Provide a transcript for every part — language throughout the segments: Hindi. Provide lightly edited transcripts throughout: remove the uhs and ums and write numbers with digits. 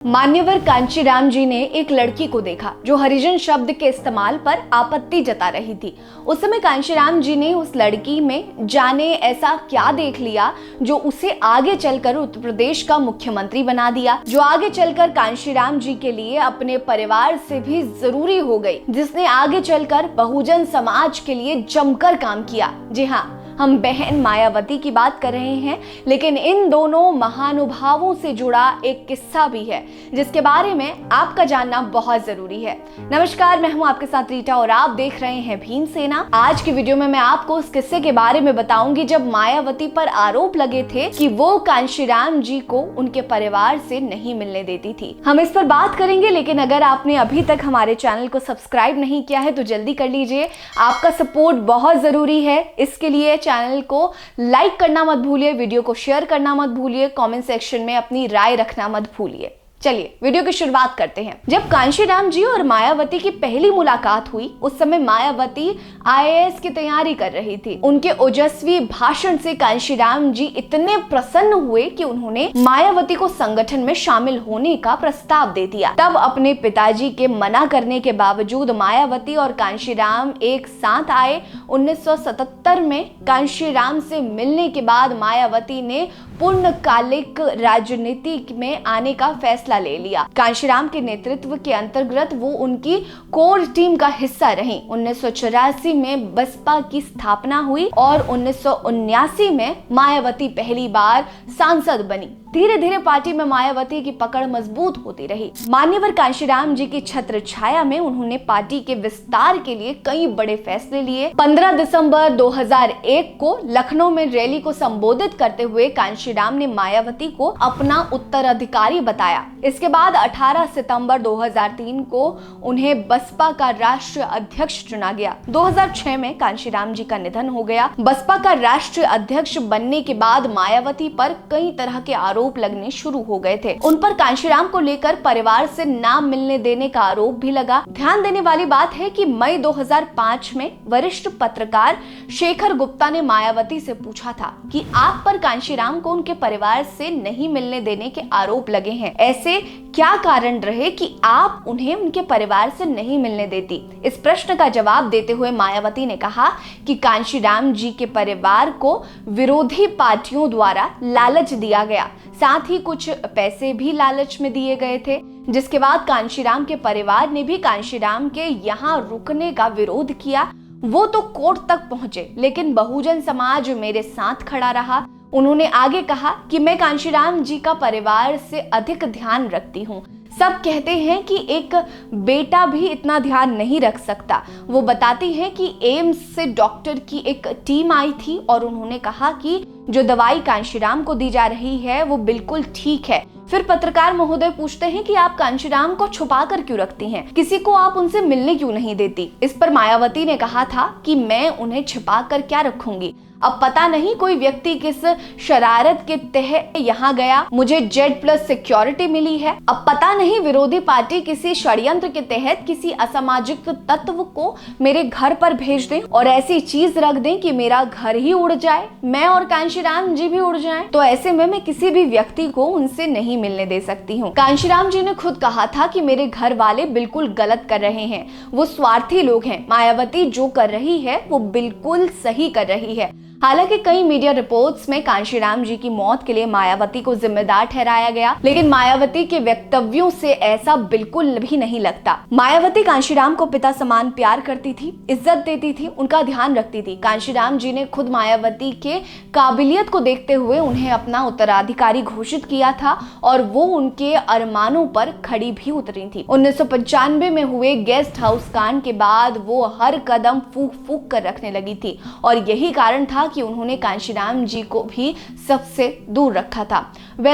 मान्यवर कांशीराम जी ने एक लड़की को देखा जो हरिजन शब्द के इस्तेमाल पर आपत्ति जता रही थी। उस समय कांशीराम जी ने उस लड़की में जाने ऐसा क्या देख लिया जो उसे आगे चलकर उत्तर प्रदेश का मुख्यमंत्री बना दिया, जो आगे चलकर कांशीराम जी के लिए अपने परिवार से भी जरूरी हो गई, जिसने आगे चलकर बहुजन समाज के लिए जमकर काम किया। जी हाँ, हम बहन मायावती की बात कर रहे हैं, लेकिन इन दोनों महानुभावों से जुड़ा एक किस्सा भी है जिसके बारे में आपका जानना बहुत जरूरी है। नमस्कार, मैं हूं आपके साथ रीटा और आप देख रहे हैं भीम सेना। आज की वीडियो में मैं आपको उस किस्से के बारे में बताऊंगी जब मायावती पर आरोप लगे थे कि वो कांशीराम जी को उनके परिवार से नहीं मिलने देती थी। हम इस पर बात करेंगे, लेकिन अगर आपने अभी तक हमारे चैनल को सब्सक्राइब नहीं किया है तो जल्दी कर लीजिए। आपका सपोर्ट बहुत जरूरी है। इसके लिए चैनल को लाइक करना मत भूलिए, वीडियो को शेयर करना मत भूलिए, कमेंट सेक्शन में अपनी राय रखना मत भूलिए। चलिए वीडियो की शुरुआत करते हैं। जब कांशीराम जी और मायावती की पहली मुलाकात हुई, उस समय मायावती आईएएस की तैयारी कर रही थी। उनके ओजस्वी भाषण से कांशीराम जी इतने प्रसन्न हुए कि उन्होंने मायावती को संगठन में शामिल होने का प्रस्ताव दे दिया। तब अपने पिताजी के मना करने के बावजूद मायावती और कांशीराम एक साथ आए। 1977 में कांशीराम से मिलने के बाद मायावती ने पूर्णकालिक राजनीति में आने का फैसला ले लिया। कांशीराम के नेतृत्व के अंतर्गत वो उनकी कोर टीम का हिस्सा रही। 1984 में बसपा की स्थापना हुई और 1979 में मायावती पहली बार सांसद बनी। धीरे धीरे पार्टी में मायावती की पकड़ मजबूत होती रही। मान्यवर कांशीराम जी की छत्र छाया में उन्होंने पार्टी के विस्तार के लिए कई बड़े फैसले लिए। 15 दिसंबर 2001 को लखनऊ में रैली को संबोधित करते हुए कांशीराम ने मायावती को अपना उत्तराधिकारी बताया। इसके बाद 18 सितंबर 2003 को उन्हें बसपा का राष्ट्रीय अध्यक्ष चुना गया। 2006 में कांशीराम जी का निधन हो गया। बसपा का राष्ट्रीय अध्यक्ष बनने के बाद मायावती पर कई तरह के आरोप लगने शुरू हो गए थे। उन पर कांशीराम को लेकर परिवार से नाम मिलने देने का आरोप भी लगा। ध्यान देने वाली बात है कि मई 2005 में वरिष्ठ पत्रकार शेखर गुप्ता ने मायावती से पूछा था कि आप पर कांशीराम को उनके परिवार से नहीं मिलने देने के आरोप लगे हैं, ऐसे क्या कारण रहे कि आप उन्हें उनके परिवार से नहीं मिलने देती। इस प्रश्न का जवाब देते हुए मायावती ने कहा कि कांशीराम जी के परिवार को विरोधी पार्टियों द्वारा लालच दिया गया, साथ ही कुछ पैसे भी लालच में दिए गए थे। जिसके बाद कांशीराम के परिवार ने भी कांशीराम के यहाँ रुकने का विरोध किया। वो तो कोर्ट तक पहुंचे, लेकिन बहुजन समाज मेरे साथ खड़ा रहा। उन्होंने आगे कहा कि मैं कांशीराम जी का परिवार से अधिक ध्यान रखती हूँ। सब कहते हैं कि एक बेटा भी इतना ध्यान नहीं रख सकता। वो बताती हैं कि एम्स से डॉक्टर की एक टीम आई थी और उन्होंने कहा कि जो दवाई कांशीराम को दी जा रही है वो बिल्कुल ठीक है। फिर पत्रकार महोदय पूछते हैं कि आप कांशीराम को छुपा कर क्यों रखती हैं? किसी को आप उनसे मिलने क्यों नहीं देती? इस पर मायावती ने कहा था कि मैं उन्हें छिपा कर क्या रखूंगी। अब पता नहीं कोई व्यक्ति किस शरारत के तहत यहाँ गया, मुझे Z+ सिक्योरिटी मिली है। अब पता नहीं विरोधी पार्टी किसी षड्यंत्र के तहत किसी असामाजिक तत्व को मेरे घर पर भेज दें और ऐसी चीज रख दें कि मेरा घर ही उड़ जाए, मैं और कांशीराम जी भी उड़ जाएं। तो ऐसे में मैं किसी भी व्यक्ति को उनसे नहीं मिलने दे सकती हूँ। कांशीराम जी ने खुद कहा था कि मेरे घर वाले बिल्कुल गलत कर रहे हैं, वो स्वार्थी लोग हैं। मायावती जो कर रही है वो बिल्कुल सही कर रही है। हालांकि कई मीडिया रिपोर्ट्स में कांशीराम जी की मौत के लिए मायावती को जिम्मेदार ठहराया गया, लेकिन मायावती के वक्तव्यों से ऐसा बिल्कुल भी नहीं लगता। मायावती कांशीराम को पिता समान प्यार करती थी, इज्जत देती थी, उनका ध्यान रखती थी। कांशीराम जी ने खुद मायावती के काबिलियत को देखते हुए उन्हें अपना उत्तराधिकारी घोषित किया था और वो उनके अरमानों पर खड़ी भी उतरी थी। 1995 में हुए गेस्ट हाउस कांड के बाद वो हर कदम फूंक फूंक कर रखने लगी थी और यही कारण था कि उन्होंने कांशीराम जी को भी सबसे दूर रखा था।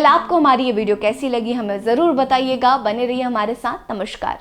आपको हमारी ये वीडियो कैसी लगी हमें जरूर बताइएगा। बने रहिए हमारे साथ। नमस्कार।